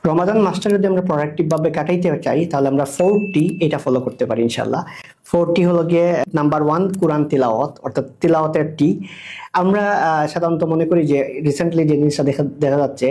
রমাদান মাসটা যদি আমরা প্রোডাক্টিভ ভাবে কাটাইতে চাই তাহলে আমরা 4টি এটা ফলো করতে পারি ইনশাআল্লাহ। 4টি হলো গিয়ে নাম্বার 1 কোরআন তিলাওয়াত, অর্থাৎ তিলাওয়াতের টি। আমরা সাধারণত মনে করি যে রিসেন্টলি যে জিনিসটা দেখা যাচ্ছে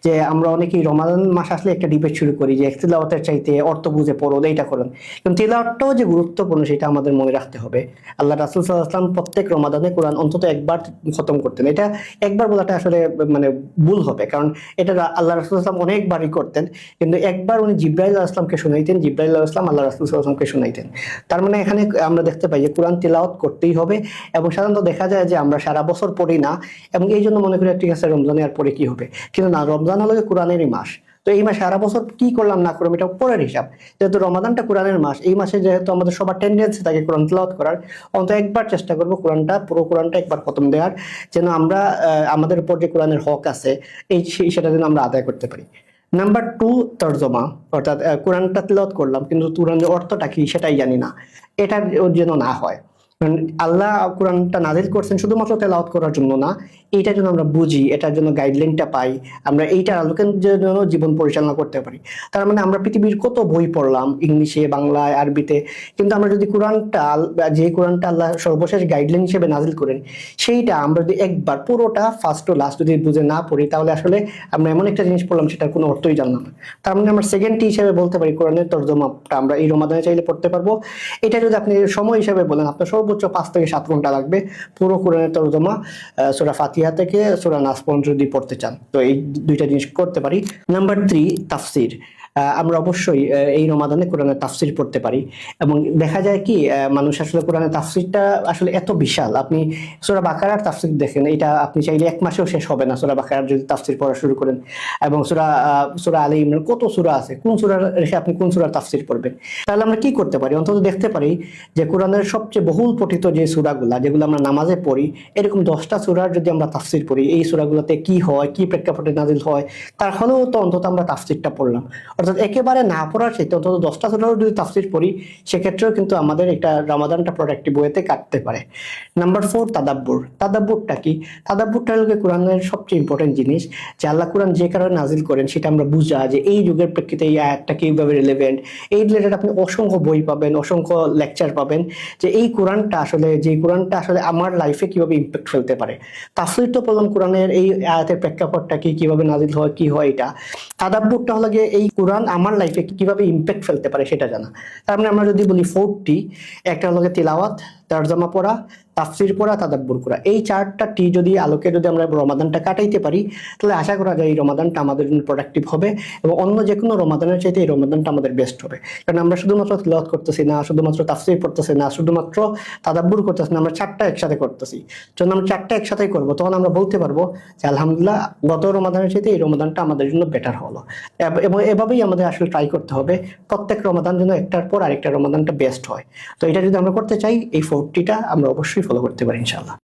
যে আমরা অনেকেই রমাদান মাস আসলে একটা ডিবেট শুরু করি যে তিলাওয়াতের চাইতে অর্থ বুঝে পড়ো, এইটা করুন। কিন্তু তিলাওয়াতটাও যে গুরুত্বপূর্ণ সেটা আমাদের মনে রাখতে হবে। আল্লাহ রাসূল সাল্লাল্লাহু আলাইহি ওয়াসাল্লাম প্রত্যেক রমাদানে কোরআন অন্তত একবার খতম করতেন। এটা একবার বলাটা আসলে মানে ভুল হবে, কারণ এটা আল্লাহ রাসূল সাল্লাল্লাহু আলাইহি ওয়াসাল্লাম অনেকবারই করতেন। কিন্তু একবার উনি জিবরাইল আলাইহিস সালামকে শুনাইতেন, জিবরাইল আলাইহিস সালাম আল্লাহ রাসূল সাল্লাল্লাহু আলাইহি ওয়াসাল্লামকে শুনাইতেন। তার মানে এখানে আমরা দেখতে পাই যে কোরআন তিলাওয়াত করতেই হবে। এবং সাধারণত দেখা যায় যে আমরা সারা বছর পড়ি না, এবং এই জন্য মনে করি ঠিক আছে রমজানে আর পরে কি হবে, কিন্তু না, রমজান হলো কোরআনেরই মাস। তো এই মাসে সারা বছর কি করলাম না করলাম এটা পরের হিসাব। যেহেতু রমাদানটা কোরআনের মাস, এই মাসে যেহেতু আমাদের সবার টেন্ডেন্সি থাকে কোরআন তিলাওয়াত করার, অন্তত একবার চেষ্টা করবো পুরো কোরআনটা একবার খতম দেওয়ার, যেন আমরা আমাদের উপর যে কোরআনের হক আছে সেটা যেন আমরা আদায় করতে পারি। নাম্বার 2 তরজমা, অর্থাৎ কোরআনটা তিলাওয়াত করলাম কিন্তু কোরআনের অর্থটা কি সেটাই জানি না, এটা যেন না হয়। আল্লাহ কোরআনটা নাজিল করছেন শুধুমাত্র তেলাওয়াত করার জন্য না, এইটা যেন আমরা বুঝি, এটার জন্য গাইডলাইনটা পাই, আমরা এইটার আলোকের জন্য জীবন পরিচালনা করতে পারি। তার মানে আমরা পৃথিবীর কত বই পড়লাম ইংলিশে, বাংলায়, আরবিতে, কিন্তু আমরা যদি যে কোরআনটা আল্লাহ সর্বশেষ গাইডলাইন হিসেবে নাজিল করেন সেইটা আমরা যদি একবার পুরোটা ফার্স্ট টু লাস্ট যদি বুঝে না পড়ি, তাহলে আসলে আমরা এমন একটা জিনিস পড়লাম সেটার কোনো অর্থই জানলাম না। তার মানে আমরা সেকেন্ডটি হিসেবে বলতে পারি কোরআনের তরজমাটা আমরা এই রমাদানে চাইলে পড়তে পারবো। এটা যদি আপনি সময় হিসেবে বলেন, আপনার সর্বোচ্চ 5 থেকে 7 ঘন্টা লাগবে পুরো কোরআনের তরজমা সূরা ফাতিহা থেকে সূরা নাস পর্যন্ত যদি পড়তে চান, তো এই দুইটা জিনিস করতে পারি। নাম্বার 3 তাফসির। আমরা অবশ্যই এই রমাদানে কোরআনের তাফসির পড়তে পারি, এবং দেখা যায় কি মানুষ আসলে কোরআনের তাফসিরটা আসলে এত বিশাল। আপনি সূরা বাকারার তাফসির দেখেন, এটা আপনি চাইলে 1 মাসেও শেষ হবে না সূরা বাকারার যদি তাফসির পড়া শুরু করেন। এবং সূরা আলী ইমরান কত সূরা আছে, কোন সূরা রেখে আপনি কোন সূরার তাফসির পড়বেন? তাহলে আমরা কি করতে পারি, অন্তত দেখতে পারি যে কোরআনের সবচেয়ে বহুল পঠিত যে সূরাগুলা যেগুলো আমরা নামাজে পড়ি, এরকম 10টা সূরার যদি আমরা তাফসির পড়ি, এই সূরাগুলোতে কি হয়, কি প্রেক্ষাপটে নাজিল হয়, তাহলেও তো অন্তত আমরা তাফসিরটা পড়লাম। অর্থাৎ একেবারে না পড়ার চাইতে অন্তত 10টা সূরারও যদি তাফসির পড়ি, সেক্ষেত্রেও কিন্তু আমাদের একটা রমাদানটা প্রোডাক্টিভ ওয়েতে কাটতে পারে। নাম্বার 4 তাদাব্বুর। তাদাব্বুরটা কি? তাদাব্বুরটা হলো কোরআনের সবচেয়ে ইম্পর্টেন্ট জিনিস, যে আল্লাহ কোরআন যে কারণে নাজিল করেন সেটা আমরা বুঝা, যে এই যুগের প্রেক্ষিতে এই আয়াতটা কিভাবে রিলেভেন্ট। এই রিলেটেড আপনি অসংখ্য বই পাবেন, অসংখ্য লেকচার পাবেন, যে এই কোরআনটা আসলে আমার লাইফে কিভাবে ইম্প্যাক্ট ফেলতে পারে। তাফসীর তো বললাম কোরআনের এই আয়াতের প্রেক্ষাপটটা কি, কিভাবে নাজিল হয়, কি হয় এটা। তাদাব্বুরটা হলো গিয়ে এই কোরআন আমার লাইফে কিভাবে ইম্প্যাক্ট ফেলতে পারে সেটা জানা। তার মানে আমরা যদি বলি 4টি, একটা হলো গিয়ে তিলাওয়াত, তরজমা পড়া, তাফসির পড়া, তাদাব্বুর করা, এই 4টা টি যদি আলোকে যদি আমরা রমাদানটা কাটাইতে পারি, তাহলে আশা করা যায় এই রমাদানটা আমাদের জন্য প্রোডাক্টিভ হবে, এবং অন্য যে কোনো রমাদানের চাইতে এই রমাদানটা আমাদের বেস্ট হবে। কারণ আমরা শুধুমাত্র তিলাওয়াত করতেছি না, শুধুমাত্র তাফসির পড়তেছি না, শুধুমাত্র তাদাব্বুর করতেছি না, আমরা 4টা একসাথে করতেছি। যখন আমরা 4টা একসাথেই করবো, তখন আমরা বলতে পারবো যে আলহামদুলিল্লাহ গত রমাদানের চাইতে এই রমাদানটা আমাদের জন্য বেটার হলো। এবং এভাবেই আমাদের আসলে ট্রাই করতে হবে প্রত্যেক রমাদান যেন একটার পর আরেকটা রমাদানটা বেস্ট হয়। তো এটা যদি আমরা করতে চাই, এই 4টিটা আমরা অবশ্যই ফলো করতে পারি ইনশাআল্লাহ।